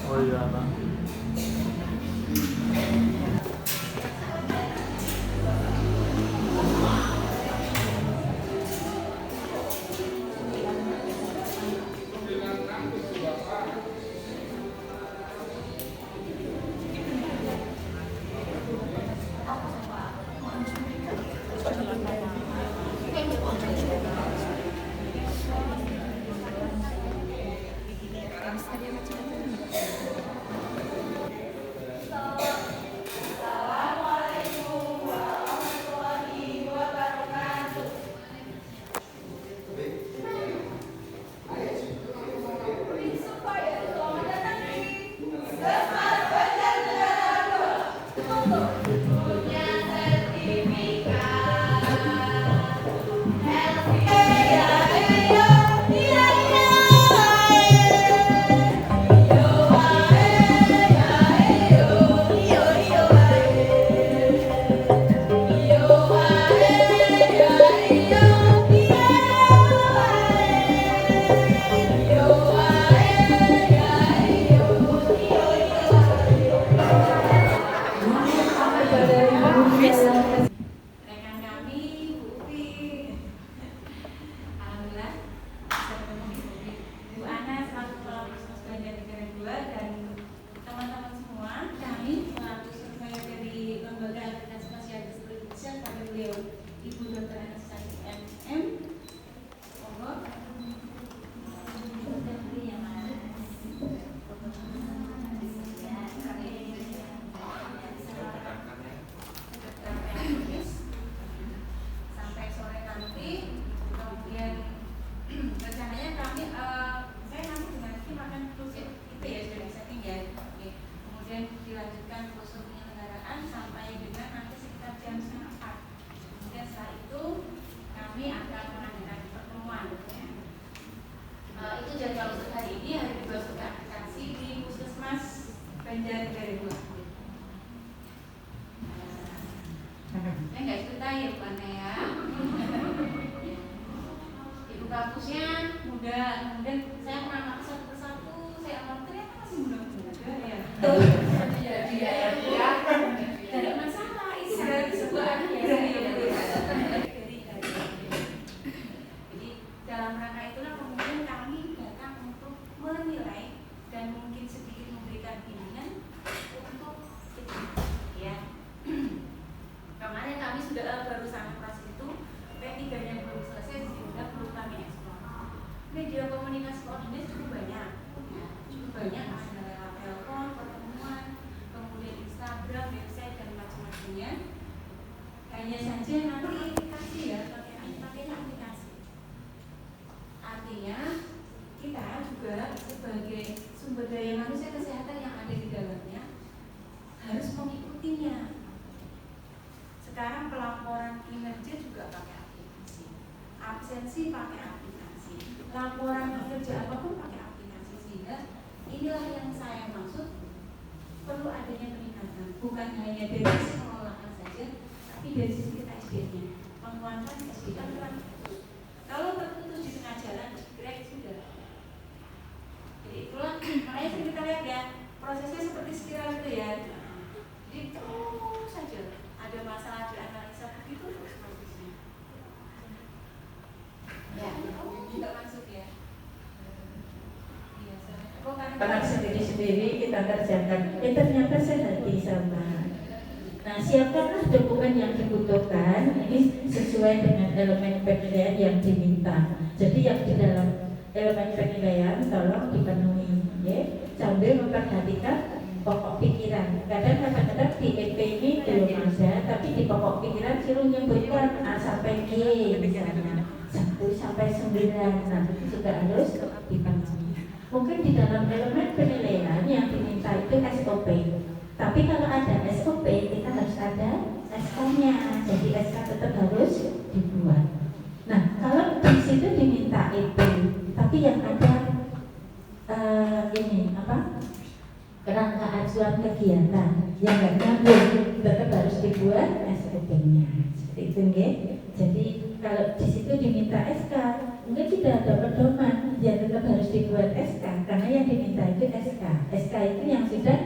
Oh iya, nah. Anak sendiri-sendiri kita kerjakan, ternyata saya hati sama. Nah, siapkanlah dokumen yang dibutuhkan, ini sesuai dengan elemen penilaian yang diminta. Jadi yang di dalam elemen penilaian tolong dipenuhi, ya, sambil memperhatikan pokok pikiran. Kadang-kadang di EP ini belum ada, tapi di pokok pikiran suruh menyebutkan A sampai G, misalnya 1 sampai 9, nah itu juga harus dipenuhi. Mungkin di dalam elemen penilaian yang diminta itu SOP, tapi kalau ada SOP kita harus ada SK-nya, jadi SK tetap harus dibuat. Nah, kalau di situ diminta EP, tapi yang ada ini apa? Kerangka acuan kegiatan yang nggak nyambung, tetap harus dibuat SOP-nya. Seperti itu, nggih. Jadi kalau di situ diminta SK, mungkin tidak ada pedoman, ya tetap harus dibuat SK. diminta itu SK. SK itu yang sudah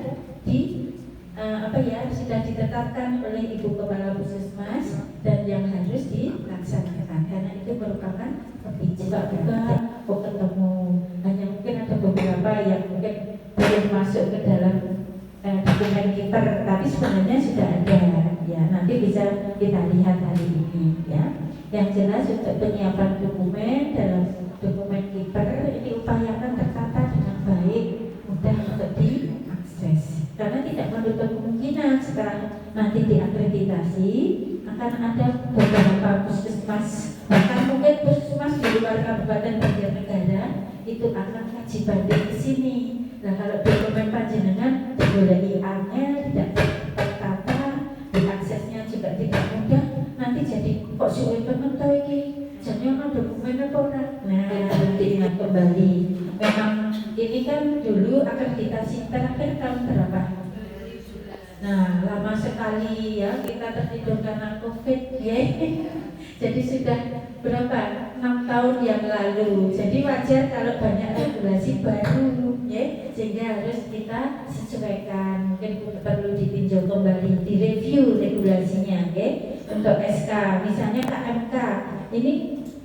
sudah ditetapkan oleh Ibu Kepala Puskesmas dan yang harus dilaksanakan karena itu merupakan kebijakan ketemu. Hanya mungkin ada beberapa yang mungkin belum masuk ke dalam dokumen kiper, tapi sebenarnya sudah ada ya. Nanti bisa kita lihat hari ini ya. Yang jelas untuk penyiapan dokumen dalam dokumen kiper ini upayakan tertata dengan baik, mudah untuk diakses. Karena tidak menutup kemungkinan setelah nanti diakreditasi akan ada beberapa puskesmas, bahkan mungkin puskesmas di luar Kabupaten Banjarnegara itu akan kaji banding ke sini. Nah kalau dokumen panjenengan boleh angel, tidak tertata, diaksesnya juga tidak mudah, nanti jadi kok sulit banget toh iki. Jadi ono dokumen apa ora? Nah, diingat kembali. Memang ini kan dulu akreditasi terakhir tahun berapa? Nah, lama sekali ya kita tertidur karena COVID ya. Jadi sudah berapa? 6 tahun yang lalu. Jadi wajar kalau banyak regulasi baru ya, sehingga harus kita sesuaikan. Mungkin perlu ditinjau kembali, direview regulasinya ya. Untuk SK, misalnya KMK. Ini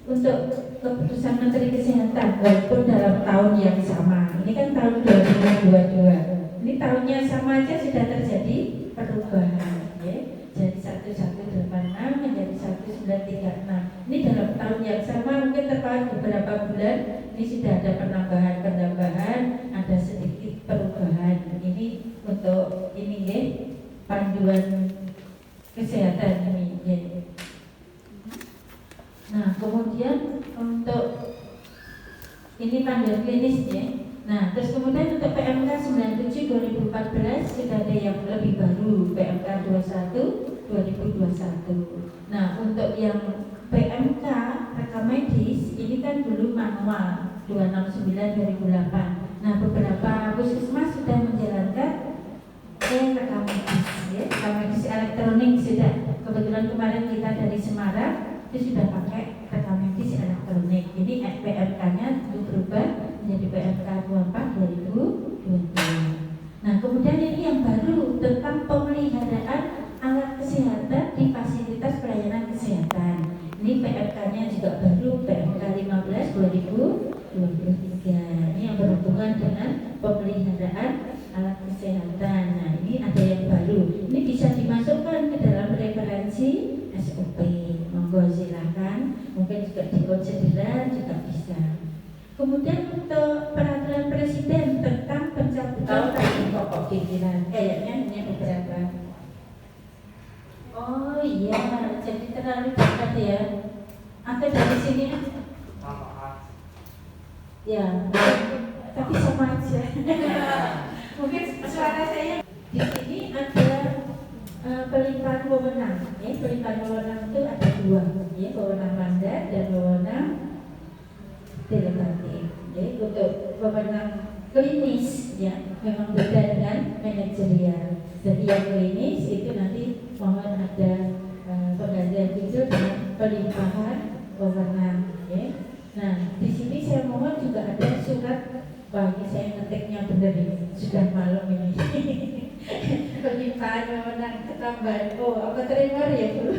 untuk keputusan Menteri Kesehatan walaupun dalam tahun yang sama. Ini kan tahun 2022. Ini tahunnya sama aja sudah terjadi perubahan ya. Jadi 1186 menjadi 1936. Ini dalam tahun yang sama mungkin terpaut beberapa bulan ini sudah ada penambahan, ada sedikit perubahan. Ini untuk ini ya, panduan kesehatan ini ya. Nah, kemudian untuk ini panduan klinisnya. Nah, terus kemudian untuk PMK 97 2014 sudah ada yang lebih baru, PMK 21 2021. Nah, untuk yang PMK rekam medis ini kan dulu manual 269 2008. Nah, beberapa puskesmas sudah menjalankan rekam medis ya, rekam medis elektronik sudah. Kebetulan kemarin kita dari Semarang itu sudah pakai rekam medis elektronik. Ini PMK-nya itu berubah menjadi PMK 24 2022. Nah, kemudian ini yang baru tentang pemeliharaan alat kesehatan di fasilitas pelayanan kesehatan. Ini PMK-nya juga baru, PMK 15 2023. Ini yang berhubungan dengan pemeliharaan alat kesehatan. Nah, ini ada yang baru. Ini bisa dimasukkan ke dalam referensi SOP. Monggo silakan. Mungkin juga dikonsideran juga bisa. Kemudian untuk peraturan presiden tentang pencabutan pokok pikiran, kayaknya hanya beberapa. Oh iya, jadi terlalu dekat ya. Atau dari sini? Ya, tapi sama aja. Mungkin suara saya di sini ada pelimpahan wewenang. Ya, pelimpahan wewenang itu ada dua, ya, wewenang mandat dan wewenang delegatif. Ya, untuk wewenang klinis ya memang beda dengan manajerial. Jadi yang klinis itu nanti mohon ada penggantian itu dengan pelimpahan wewenang. Ya. Nah, di sini saya mohon juga ada surat. Wah, ini saya ngetiknya benar ini, sudah malam ini. Pelimpahan wewenang ketambahan. Oh, apa terima ya Bu?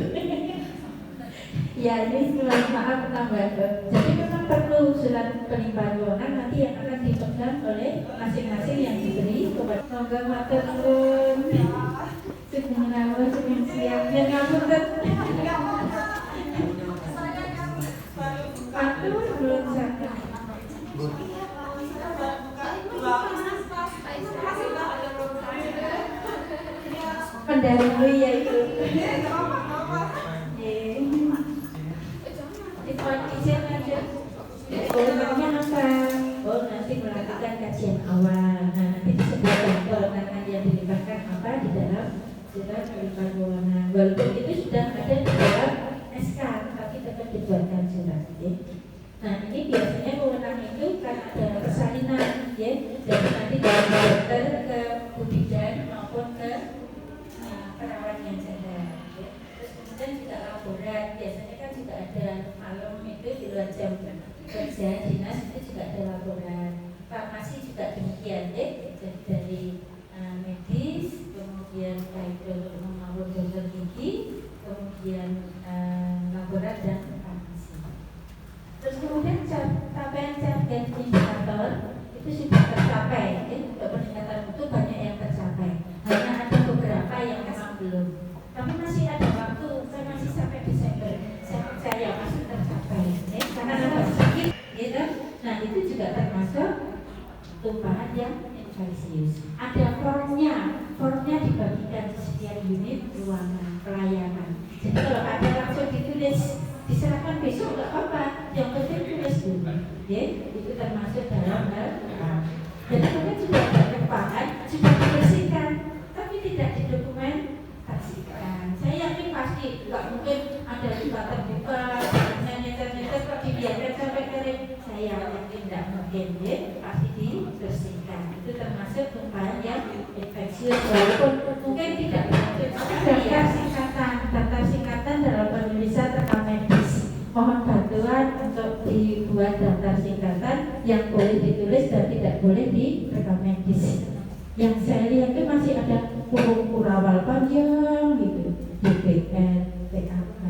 Ya, ini maaf tambahan. Jadi memang perlu surat pelimpahan wewenang nanti yang akan dipegang oleh masing-masing yang diberi kepada semoga matur nuwun. Sebenarnya sebelum siang dan ngapunten. Matur belum sampai. Pendahului ya itu. Kondisinya aja. Kewenangannya apa? Oh, nanti melakukan kajian awal. Nah, nanti disebutkan kewenangan yang dilibatkan apa di dalam surat pelimpahan wewenang. Walaupun itu sudah ada di dalam SK, tapi tetap dibuatkan surat. Ya. Nah, ini biasanya wewenang itu kan ada persalinan, ya. Jadi nanti dari dokter ke bidan maupun ke perawat yang ada. Ya. Terus kemudian juga laborat, biasanya kan juga ada malam itu di luar jam kerja dinas itu juga ada laborat. Farmasi juga demikian. kali, karena tambah sakit, gitu. Nah itu juga termasuk tumpahan yang infeksius. Ada formnya dibagikan di setiap unit ruangan pelayanan. Jadi kalau ada langsung ditulis diserahkan besok nggak apa-apa, yang penting tulis dulu, ya. Itu termasuk dalam hal. Jadi mungkin sudah ada tumpahan, sudah dibersihkan, tapi tidak didokumentasikan. Saya yakin pasti nggak mungkin ada luka terbuka, nyeter-nyeter kok dibiarkan sampai kering. Saya yakin tidak mungkin, ya. Pasti dibersihkan. Itu termasuk tumpahan yang infeksius, walaupun mungkin tidak berlanjut. Daftar singkatan dalam penulisan rekam medis. Mohon bantuan untuk dibuat daftar singkatan yang boleh ditulis dan tidak boleh direkam medis. Yang saya lihat itu masih ada kurawal panjang gitu, DPN, TAK.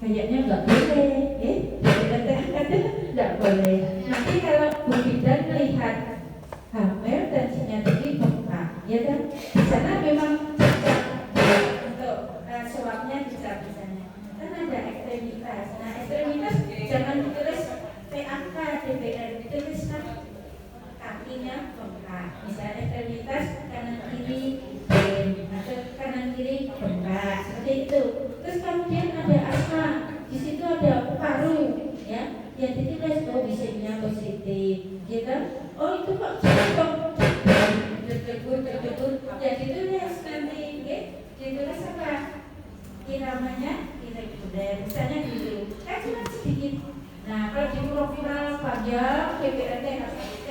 Kayaknya nggak boleh, DPN, TAK nggak boleh. Nanti kalau Bu Bidan melihat hamil tensinya tinggi bengkak, ya kan? Di sana memang untuk swabnya bisa misalnya. Kan ada ekstremitas. Nah ekstremitas jangan ditulis TAK, DPN, ditulis kan kakinya bengkak. Misalnya ekstremitas kanan kiri atau kanan kiri bengkak, seperti itu. Terus kemudian ada asma, di situ ada paru, ya. Yang ditulis visinya positif, gitu. Oh itu kok jatuh, terdegur, ya ditulis nanti, ya. Ditulis apa? Iramanya irregular, misalnya gitu. Kan cuma sedikit. Nah kalau di profil panjang, PPRT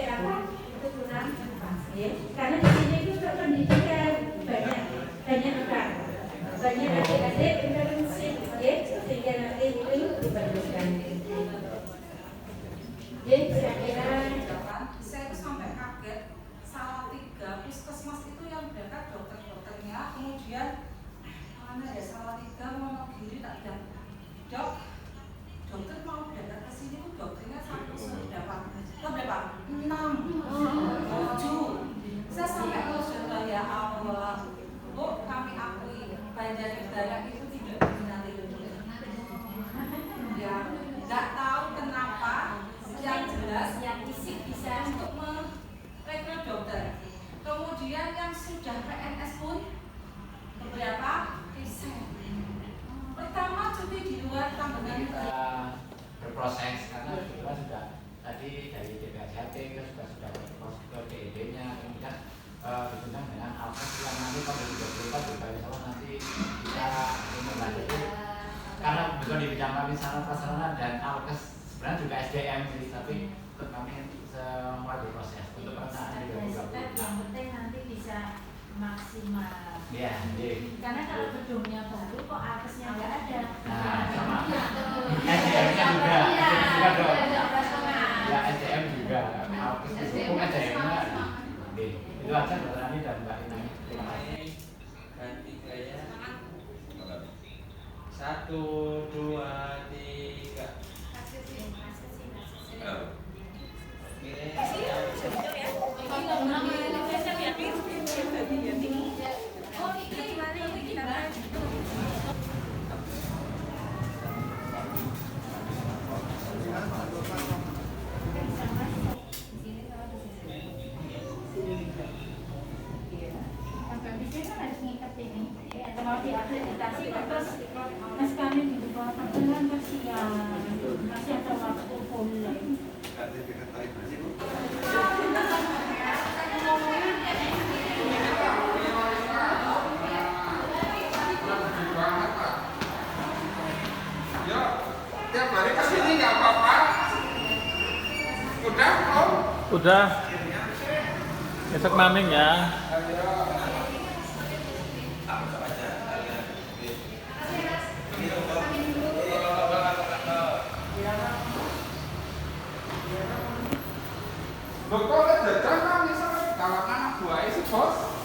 apa? Itu kurang pas, ya. Karena di sini itu untuk pendidikan banyak apa? Banyak adik-adik intervensi, ya. Sehingga nanti itu diperlukan. Jadi saya kira saya itu sampai kaget, salah 3 puskesmas itu yang berangkat dokter-dokternya, kemudian mana ya salah 3 Wonogiri tak ada dokter mau berangkat ke sini tuh dokternya sampai berapa? 6, 7. Saya sampai ke ya Allah, Bu kami akui Banjarnegara itu tidak diminati ya, nggak tahu kenapa. Yang jelas, yang isi bisa untuk merekrut dokter. Kemudian yang sudah PNS pun beberapa resign. Pertama cuti di luar tanggungan berproses karena kita sudah tadi dari DPHJT kita sudah berproses ke DED-nya, kemudian diundang dengan alkes yang nanti pada 34 juga insya Allah nanti bisa membantu karena bukan di bidang kami sarana prasarana dan alkes. Sebenarnya juga SDM sih, tapi untuk kami semua berproses untuk perencanaan di 2020. Yang penting nanti bisa maksimal. Iya, karena kalau gedungnya baru kok alkesnya nggak ada. Nah, sama SDM-nya juga, ya SDM juga, alkes didukung SDM-nya. Itu aja Mbak Rani dan Mbak Ina. Terima kasih. Ganti gaya. 1, 2, 3. Mau diakreditasi terus mas kami di bawah panggilan kasihan masih ada waktu pulang. Ya, tiap hari kesini nggak apa-apa. Udah, Om? Udah. Besok maming ya. Dokter jajan kan misalnya kalau anak buahnya sih bos.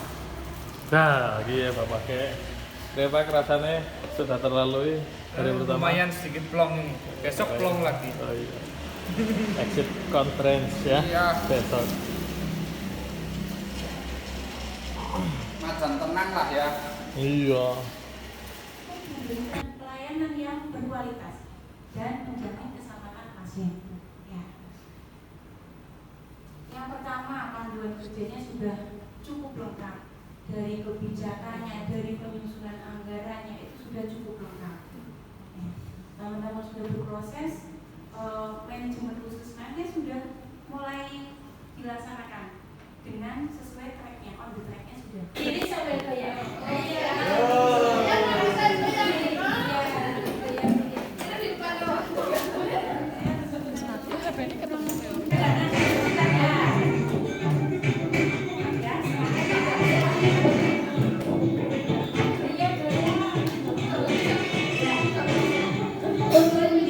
Nah, iya Pak pakai. Pak rasanya sudah terlalui hari pertama. Lumayan sedikit plong ini. Besok plong lagi. Oh, iya. Exit conference ya. Iya. Besok. Macan tenang lah ya. Iya. Pelayanan yang berkualitas dan menjamin kesamaan panduan kerjanya sudah cukup lengkap, dari kebijakannya, dari penyusunan anggarannya itu sudah cukup lengkap. Teman-teman sudah berproses, manajemen puskesmasnya sudah mulai dilaksanakan dengan sesuai tracknya, on the tracknya sudah. Ini sampai kayak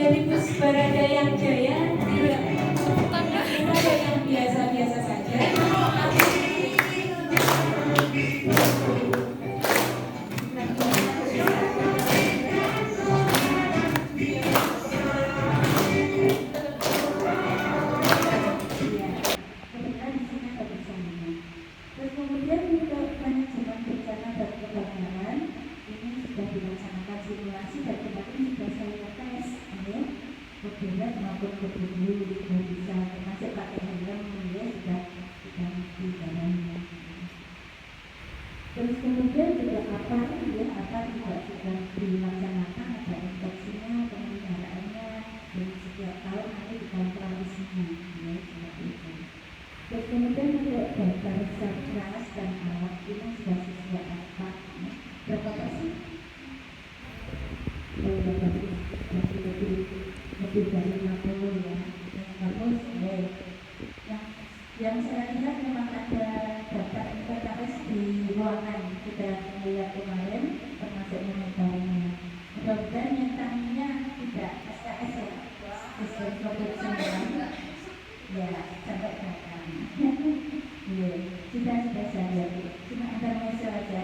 Jadi Barada yang jaya tidak ada yang biasa-biasa saja. kebetulan di sini ada bersamanya. Terus kemudian untuk manajemen bencana dan kebakaran ini sudah dilaksanakan simulasi dan kemarin sudah saya tes, ya, kebetulan maupun kebetulan sudah bisa termasuk pakai helm, ya, sudah di dalamnya. Terus kemudian juga apa juga sudah dilaksanakan, ada inspeksinya, pemeliharaannya, dan setiap tahun nanti dikontrolisinya, ya, seperti itu. Terus kemudian untuk daftar satgas dan alat ini sudah sesuai apa? Berapa sih? Lebih dari 50 ya. Bagus, ya. Yang saya lihat memang ada daftar inventaris di ruangan, sudah melihat kemarin, termasuk monitornya. Mudah-mudahan yang tangnya tidak SKS ya, sistem COVID-19. Ya, sampai datang. Iya, sudah saya cuma intermezzo aja.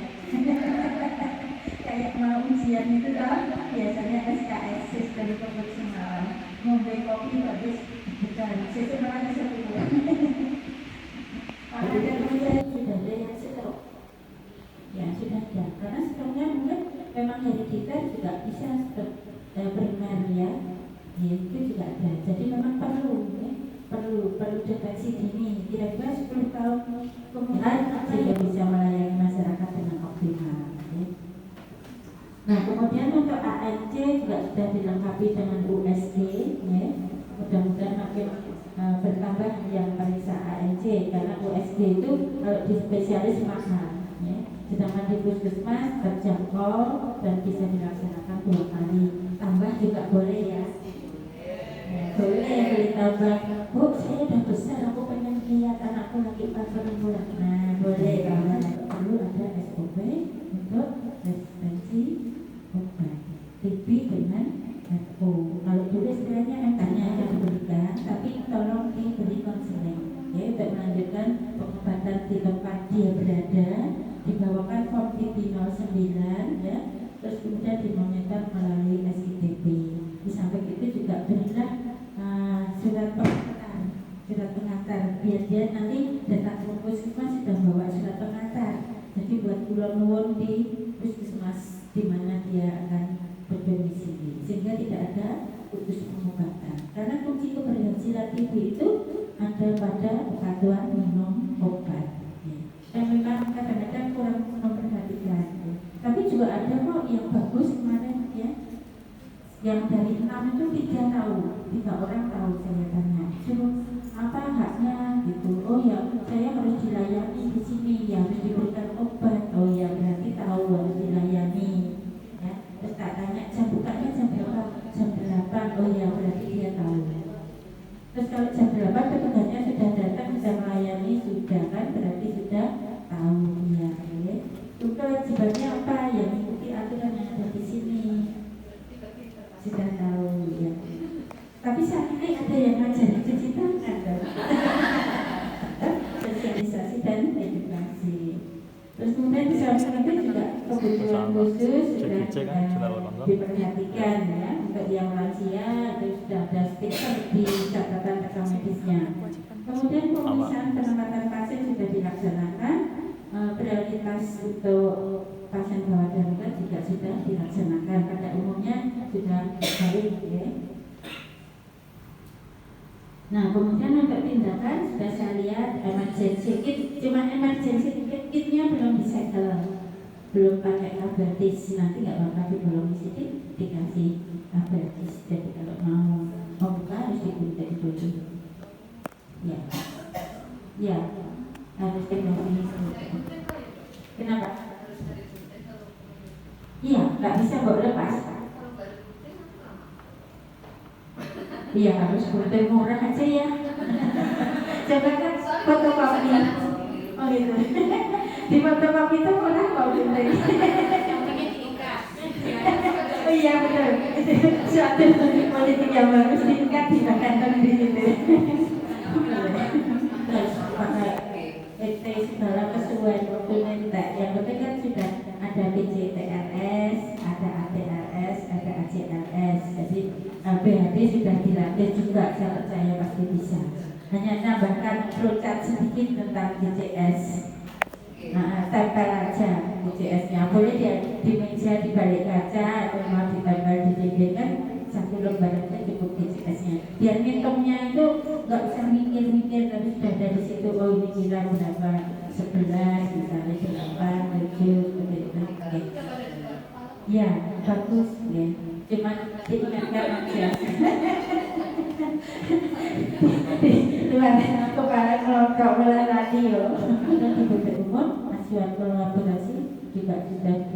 Kayak mau ujian itu kan biasanya SKS, sistem profesional. Ngombe kopi habis bukan, sistem ada sepuluh. Makanya saya sudah ada yang stroke. Ya sudah ada, karena stroke-nya mungkin memang dari kita juga bisa primer ya. Itu juga ada. Jadi memang perlu ya. perlu deteksi dini, kira-kira 10 tahun kemudian sehingga bisa melayani masyarakat dengan optimal. Ya. Nah kemudian untuk ANC juga sudah dilengkapi dengan USG, ya. Mudah-mudahan makin bertambah yang periksa ANC karena USG itu kalau di spesialis mahal, ya. Sedangkan di puskesmas terjangkau dan bisa dilaksanakan 2 kali, tambah juga boleh ya. Boleh ditambah, Bu, saya udah besar, aku pengen lihat anakku lagi perempuan. Nah, boleh karena perlu ada SOP untuk resistensi obat TB dengan FO. Kalau dulu istilahnya MK-nya akan diberikan, tapi tolong diberi konseling, ya, untuk melanjutkan pengobatan di tempat dia berada, dibawakan form TB 09, ya, terus kemudian dimonitor melalui SITB. Di samping itu juga berilah surat pengantar biar dia nanti datang ke puskesmas sudah bawa surat pengantar. Jadi buat pulau-pulau di puskesmas di mana dia akan berdomisili sehingga tidak ada putus pengobatan. Karena kunci keberhasilan TB itu ada pada kepatuhan minum obat. Ya. Dan memang kadang-kadang kurang memperhatikan. Ya. Tapi juga ada kok yang bagus kemarin ya. Yang dari 6 itu 3 tahu, 3 orang tahu saya tanya. Suruh apa haknya gitu. Oh ya, saya harus dilayani di sini, ya harus diberikan obat. Oh ya, berarti tahu harus dilayani. Ya, terus tak tanya jam bukanya jam berapa? Jam 8. Oh ya, berarti dia tahu. Terus kalau jam 8 petugasnya sudah datang, sudah melayani, sudah kan berarti sudah tahu ya. Itu kewajibannya apa? Ya mengikuti aturan yang ada di sini. Sudah tahu ya. Tapi saat ini ada yang ngajarin cuci tangan kan? Sosialisasi dan edukasi. Terus kemudian di samping itu juga kebutuhan khusus sudah diperhatikan ya untuk yang lansia, terus sudah ada stiker di catatan rekam medisnya. Kemudian pemeriksaan penempatan pasien sudah dilaksanakan, prioritas untuk pasien gawat darurat juga sudah dilaksanakan. Pada umumnya sudah baik ya. Nah, kemudian untuk tindakan sudah saya lihat emergency kit, cuma emergency kitnya belum disegel, belum pakai kabratis. Nanti nggak apa-apa belum di sini dikasih kabratis. Jadi kalau mau buka harus digunting dulu. Ya, ya harus digunting dulu. Kenapa? Iya, nggak bisa bawa lepas. Iya, harus gunting murah aja ya. Coba kan fotokopi. Oh gitu. Di fotokopi itu murah kok gunting. Oh iya betul. Suatu politik yang bagus diikat di kantong di situ. Terus pakai ET segala kesesuaian waktu minta. Yang penting kan sudah ada PJTRS, ada ATRS, ada ACLS. Jadi BHD sudah dilatih juga, saya percaya pasti bisa. Hanya tambahkan flowchart sedikit tentang DCS. Nah, tempel aja DCS-nya. Boleh dia di meja di balik kaca atau mau ditempel di dinding kan, satu lembar aja cukup DCS-nya. Biar ngitungnya itu nggak usah mikir-mikir, tapi sudah dari situ. Oh ini kira berapa? 11, misalnya 8, 7, seperti itu. Oke. Ya, bagus ya. Cuma diingatkan aja. Luar kepala kelompok melalui radio dan di BPUM umum acuan kolaborasi juga sudah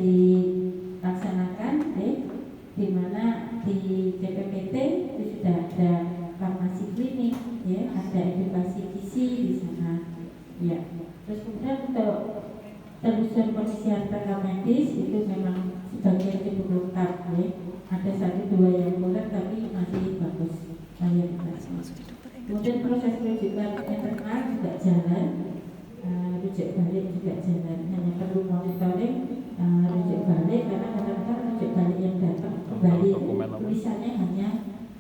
dilaksanakan di mana di CPPT itu sudah ada farmasi klinik ya, ada edukasi gizi di sana ya. Terus kemudian untuk telusur pengisian rekam medis itu memang sebagian cukup lengkap ya. Ada 1-2 yang kurang tapi masih bagus mayoritas. Kemudian proses rujukan internal juga jalan, rujuk balik juga jalan. Hanya perlu monitoring rujuk balik karena kadang-kadang rujuk balik yang datang kembali tulisannya hanya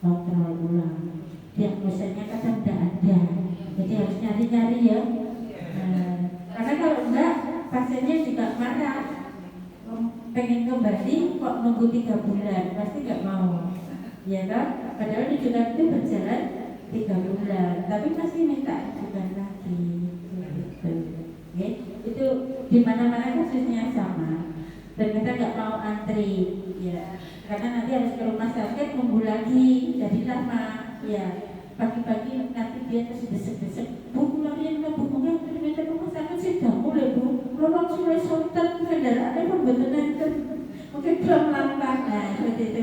kontrol ulang. Diagnosanya kadang tidak ada, jadi harus nyari-nyari ya. Karena kalau enggak pasiennya juga marah. Pengen kembali kok nunggu 3 bulan, pasti nggak mau ya kan? Padahal rujukan itu berjalan 3 bulan tapi masih minta rujukan lagi gitu. Okay? Itu di mana-mana kasusnya sama dan kita nggak mau antri ya, karena nanti harus ke rumah sakit nunggu lagi jadi lama ya. Pagi-pagi nanti dia terus desek-desek, Bu kalian ke bukunya ternyata rumah sakit sudah mulai Bu, lolong sudah sontak kendaraannya pun betul nanti mungkin belum langkah. Nah seperti itu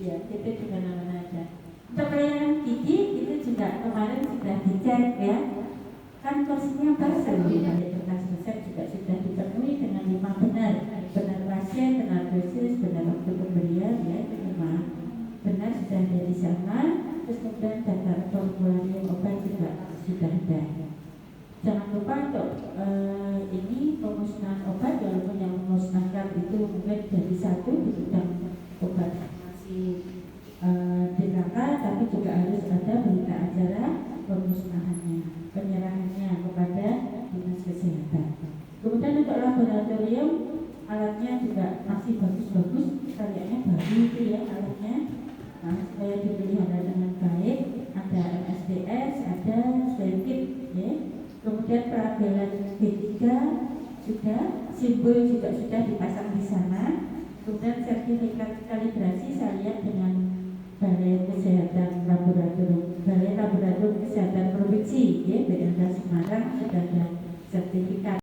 ya, itu di mana-mana aja. Untuk pelayanan gigi itu juga kemarin sudah dicek ya, kan kursinya basel di balik kertas resep juga sudah dipenuhi dengan 5 benar pasien, benar dosis, benar waktu pemberian ya, itu 5 benar sudah ada di sana. Terus kemudian data formularium obat juga sudah ada. Jangan lupa untuk ini pemusnahan obat, walaupun yang memusnahkan itu mungkin dari 1 di bidang obat masih DKK, tapi juga harus ada berita acara pemusnahannya, penyerahannya kepada dinas kesehatan. Kemudian untuk laboratorium alatnya juga masih bagus-bagus, kayaknya baru itu ya alatnya. Nah, supaya dipelihara dengan baik, ada MSDS, ada Swenkit ya. Kemudian pelabelan B3 sudah, simbol juga sudah dipasang di sana. Kemudian sertifikat kalibrasi saya lihat dengan Balai Kesehatan Laboratorium, Balai Laboratorium Kesehatan Provinsi ya, BLK Semarang sudah ada sertifikat.